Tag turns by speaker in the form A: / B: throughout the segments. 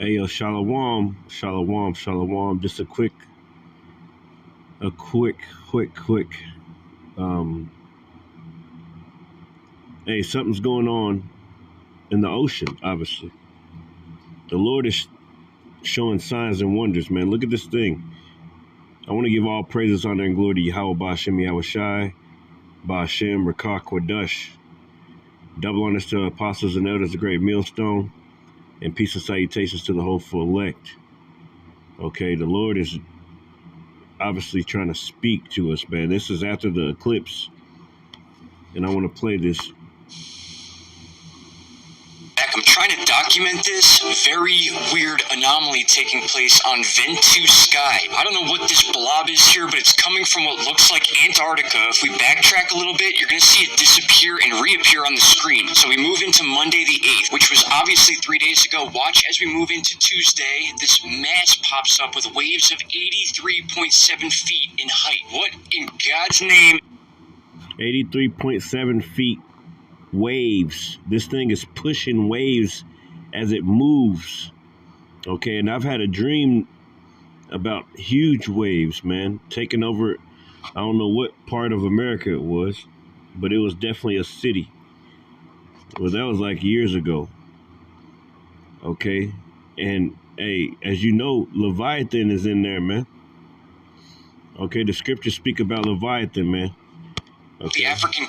A: Hey yo, shalom, shalom, shalom. Just a quick. Um, hey, something's going on in the ocean. Obviously, the Lord is showing signs and wonders. Man, look at this thing. I want to give all praises, honor, and glory to Yahweh Ba'Shem Yahweh Shai, Ba'Shem Rakah Kodash. Double honors to apostles and elders, the great millstone, and peace and salutations to the hopeful elect. Okay, the Lord is obviously trying to speak to us, man. This is after the eclipse, and I want to play this.
B: I'm trying to document this very weird anomaly taking place on Ventu Sky. I don't know what this blob is here, but it's coming from what looks like Antarctica. If we backtrack a little bit, you're going to see it disappear and reappear on the screen. So we move into Monday the 8th, which was obviously 3 days ago. Watch as we move into Tuesday, this mass pops up with waves of 83.7 feet in height. What in God's name?
A: 83.7 feet. Waves. This thing is pushing waves as it moves. Okay, and I've had a dream about huge waves, man, taking over. I don't know what part of America it was, but it was definitely a city. Well, that was like years ago. Okay, and hey, as you know, Leviathan is in there, man. Okay, the scriptures speak about Leviathan, man. Okay.
B: The African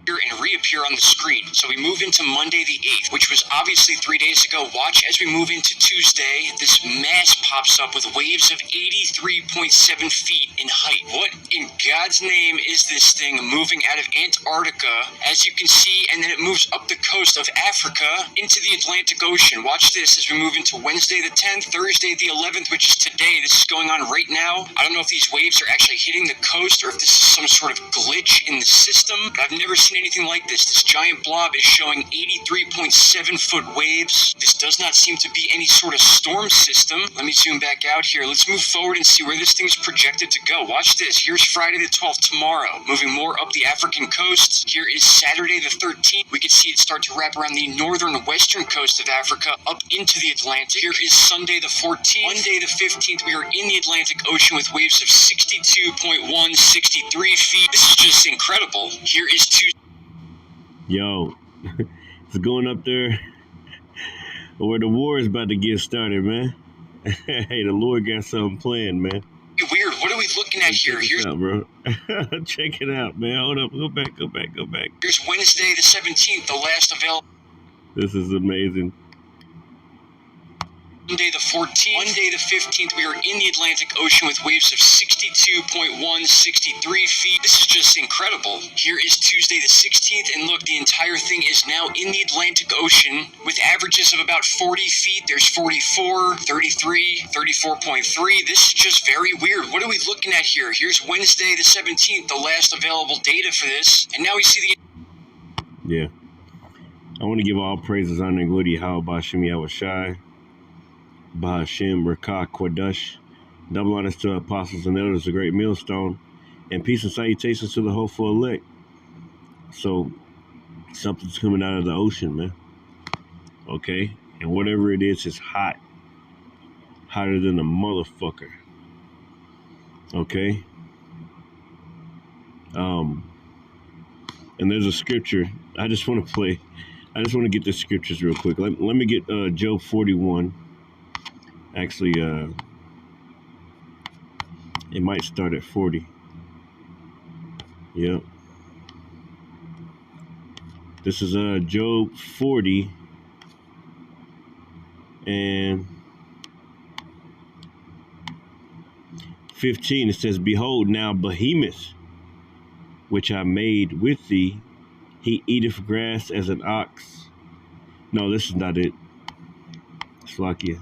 B: and reappear on the screen. So we move into Monday the 8th, which was obviously 3 days ago. Watch as we move into Tuesday, this mass pops up with waves of 83.7 feet in height. What in God's name is this thing moving out of Antarctica, as you can see, and then it moves up the coast of Africa into the Atlantic Ocean. Watch this as we move into Wednesday the 10th, Thursday the 11th, which is today. This is going on right now. I don't know if these waves are actually hitting the coast or if this is some sort of glitch in the system, but I've never seen anything like this. This giant blob is showing 83.7 foot waves. This does not seem to be any sort of storm system. Let me zoom back out here. Let's move forward and see where this thing's projected to go. Watch this. Here's Friday the 12th tomorrow, moving more up the African coast. Here is Saturday the 13th. We can see it start to wrap around the northern western coast of Africa up into the Atlantic. Here is Sunday the 14th. Monday the 15th, we are in the Atlantic Ocean with waves of 62.1, 63 feet. This is just incredible. Here is Tuesday.
A: Yo, it's going up there where the war is about to get started, man. Hey, the Lord got something planned, man.
B: Weird. What are we looking at here?
A: Here's out, bro. Check it out, man. Hold up. Go back.
B: Here's Wednesday the 17th, the last available.
A: This is amazing.
B: Monday the 14th. Monday the 15th, we are in the Atlantic Ocean with waves of 62.1, 63 feet. This is just incredible. Here is Tuesday the 16th, and look, the entire thing is now in the Atlantic Ocean with averages of about 40 feet. There's 44, 33, 34.3. This is just very weird. What are we looking at here? Here's Wednesday the 17th, the last available data for this, and now we see the...
A: Yeah. I want to give all praises, honor, and glory to Yahweh Ba'Shem Yahweh Shai, Ba'Shem Rakah Kodash. Double honors to apostles and elders, the great millstone, and peace and salutations to the hopeful elect. So, something's coming out of the ocean, man. Okay? And whatever it is hot. Hotter than a motherfucker. Okay? And there's a scripture. I just want to get the scriptures real quick. Let me get Job 41. Actually, it might start at 40. Yep. This is Job 40 and 15. It says, "Behold, now Behemoth, which I made with thee, he eateth grass as an ox." No, this is not it. Slakia.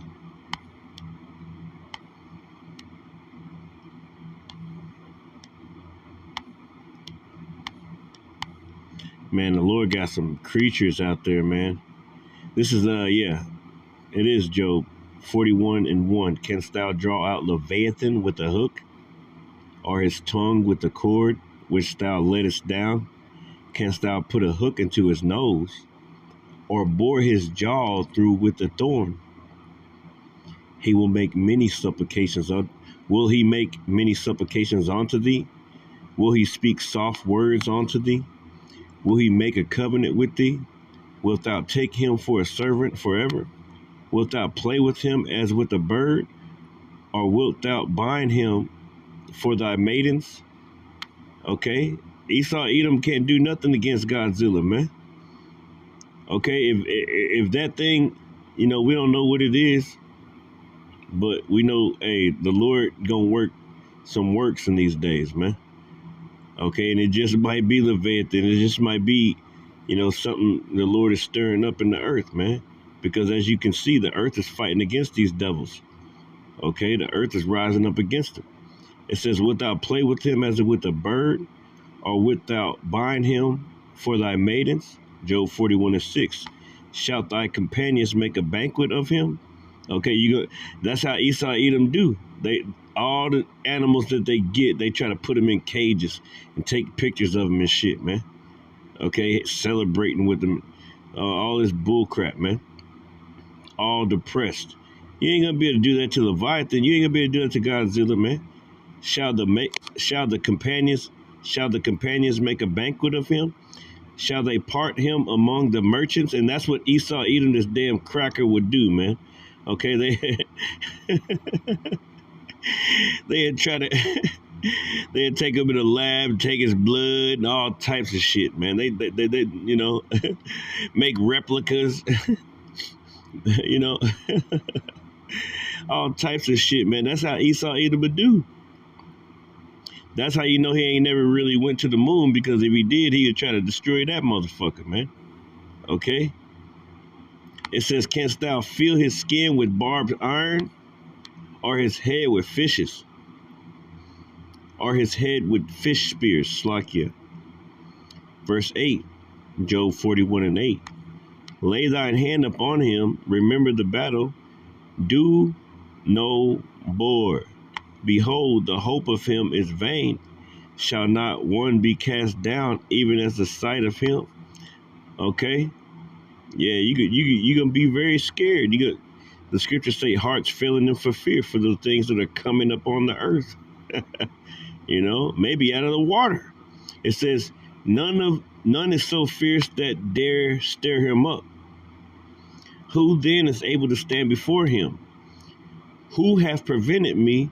A: Man, the Lord got some creatures out there, man. This is, yeah, it is Job 41 and 1. "Canst thou draw out Leviathan with a hook, or his tongue with the cord which thou lettest down? Canst thou put a hook into his nose, or bore his jaw through with a thorn? He will make many supplications. Will he make many supplications unto thee? Will he speak soft words unto thee? Will he make a covenant with thee? Wilt thou take him for a servant forever? Wilt thou play with him as with a bird? Or wilt thou bind him for thy maidens? Okay? Esau Edom can't do nothing against Godzilla, man. Okay? If that thing, we don't know what it is, but we know, hey, the Lord gonna work some works in these days, man. Okay? And it just might be Leviathan. It just might be, something the Lord is stirring up in the earth, man. Because as you can see, the earth is fighting against these devils. Okay? The earth is rising up against them. It says, wilt thou play with him as with a bird, or wilt thou bind him for thy maidens? Job 41:6. Shalt thy companions make a banquet of him? Okay, that's how Esau Edom do. All the animals that they get, they try to put them in cages and take pictures of them and shit, man. Okay, celebrating with them. All this bull crap, man. All depressed. You ain't gonna be able to do that to Leviathan. You ain't gonna be able to do that to Godzilla, man. Shall the companions make a banquet of him? Shall they part him among the merchants? And that's what Esau Edom, this damn cracker, would do, man. Okay, they'd try to they'd take him in a lab, take his blood and all types of shit, man. They make replicas, all types of shit, man. That's how Esau Edom would do. That's how you know he ain't never really went to the moon, because if he did, he would try to destroy that motherfucker, man. Okay? It says, canst thou feel his skin with barbed iron, or his head with fishes, or his head with fish spears? Slakia. Verse 8, Job 41:8. Lay thine hand upon him, remember the battle, do no more. Behold, the hope of him is vain. Shall not one be cast down, even as the sight of him? Okay? Yeah, you're going to be very scared. The scriptures say hearts failing them for fear for the things that are coming up on the earth. Maybe out of the water. It says, none is so fierce that dare stir him up. Who then is able to stand before him? Who hath prevented me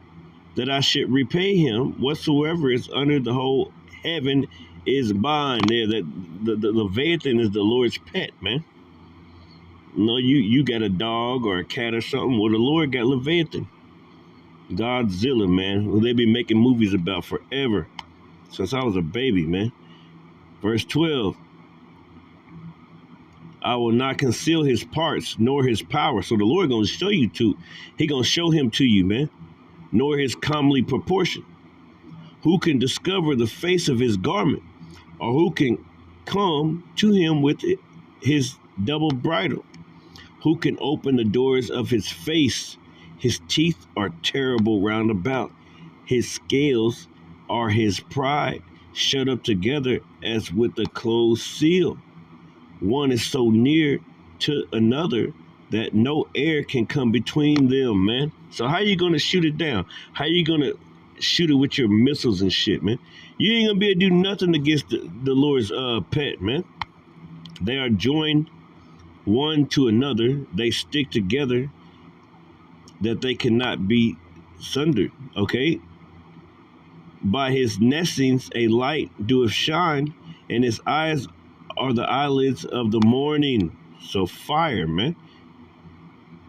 A: that I should repay him? Whatsoever is under the whole heaven is mine. There, that the Leviathan is the Lord's pet, man. No, you got a dog or a cat or something. Well, the Lord got Leviathan, Godzilla, man, who they been making movies about forever, since I was a baby, man. Verse 12. I will not conceal his parts nor his power. So the Lord gonna show you he gonna show him to you, man. Nor his comely proportion. Who can discover the face of his garment, or who can come to him with his double bridle? Who can open the doors of his face? His teeth are terrible round about. His scales are his pride, shut up together as with a closed seal. One is so near to another that no air can come between them, man. So how you gonna shoot it down? How you gonna shoot it with your missiles and shit, man? You ain't gonna be able to do nothing against the Lord's pet, man. They are joined one to another. They stick together that they cannot be sundered, okay? By his nestings a light doeth shine, and his eyes are the eyelids of the morning. So fire, man.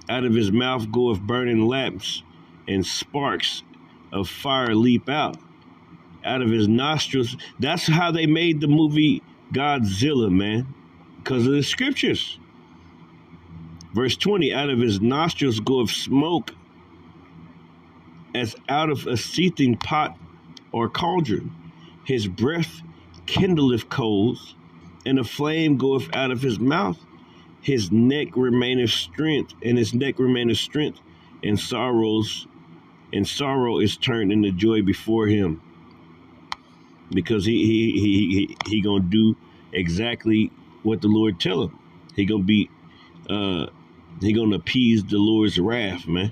A: Out of his mouth goeth burning lamps, and sparks of fire leap out. Out of his nostrils. That's how they made the movie Godzilla, man, because of the scriptures. Verse 20, out of his nostrils goeth smoke as out of a seething pot or cauldron. His breath kindleth coals, and a flame goeth out of his mouth. His neck remaineth strength, and his neck remaineth strength, and sorrow is turned into joy before him. Because he gonna do exactly what the Lord tell him. He gonna appease the Lord's wrath, man.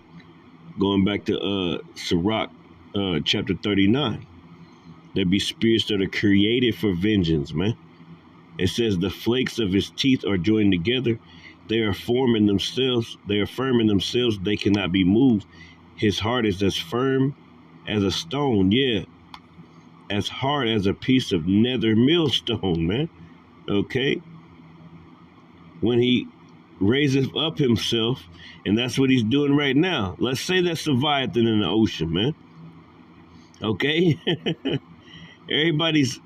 A: Going back to Sirach chapter 39. There be spirits that are created for vengeance, man. It says the flakes of his teeth are joined together. They are firm in themselves. They cannot be moved. His heart is as firm as a stone. Yeah, as hard as a piece of nether millstone, man. Okay. When he raiseth up himself, and that's what he's doing right now. Let's say that's Leviathan in the ocean, man. Okay. Everybody's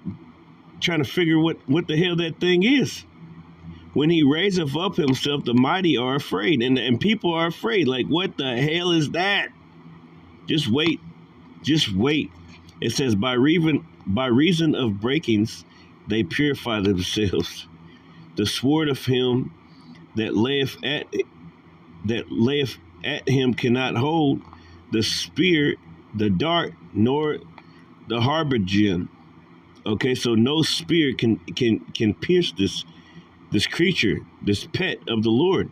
A: trying to figure what the hell that thing is. When he raiseth up himself, the mighty are afraid, and people are afraid. Like, what the hell is that? Just wait. It says, by reason of breakings, they purify themselves. The sword of him that layeth at him cannot hold the spear, the dart, nor the harbinger. Okay, so no spear can pierce this creature, this pet of the Lord.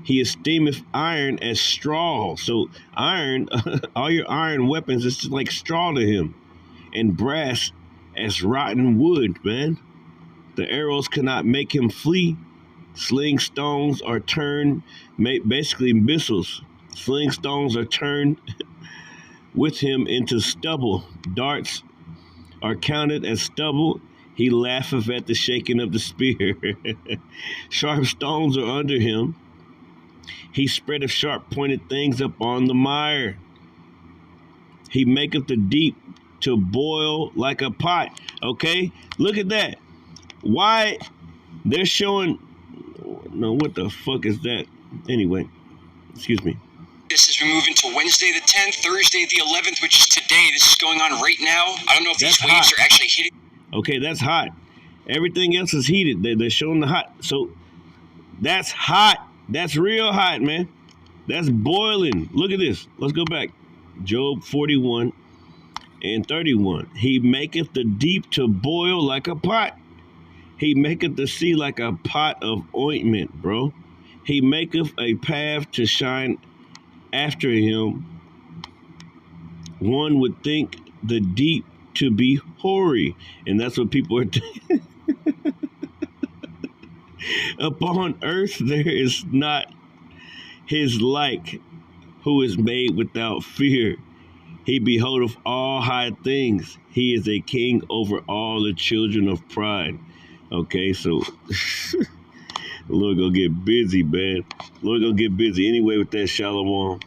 A: He esteemeth iron as straw. So iron, all your iron weapons, it's just like straw to him. And brass as rotten wood, man. The arrows cannot make him flee. Sling stones are turned, basically missiles. Sling stones are turned with him into stubble. Darts are counted as stubble. He laugheth at the shaking of the spear. Sharp stones are under him. He spreadeth sharp pointed things upon the mire. He maketh the deep to boil like a pot. Okay, look at that. Why they're showing? No, what the fuck is that? Anyway, excuse me.
B: This as we move into Wednesday the 10th, Thursday the 11th, which is today. This is going on right now. I don't know if these waves are actually hitting.
A: Okay, that's hot. Everything else is heated. They're showing the hot. So that's hot. That's real hot, man. That's boiling. Look at this. Let's go back. Job 41 and 31. He maketh the deep to boil like a pot. He maketh the sea like a pot of ointment, bro. He maketh a path to shine after him. One would think the deep to be hoary. And that's what people are thinking. Upon earth there is not his like, who is made without fear. He beholdeth all high things. He is a king over all the children of pride. Okay, so the Lord gonna get busy, man. Lord gonna get busy anyway with that shalom.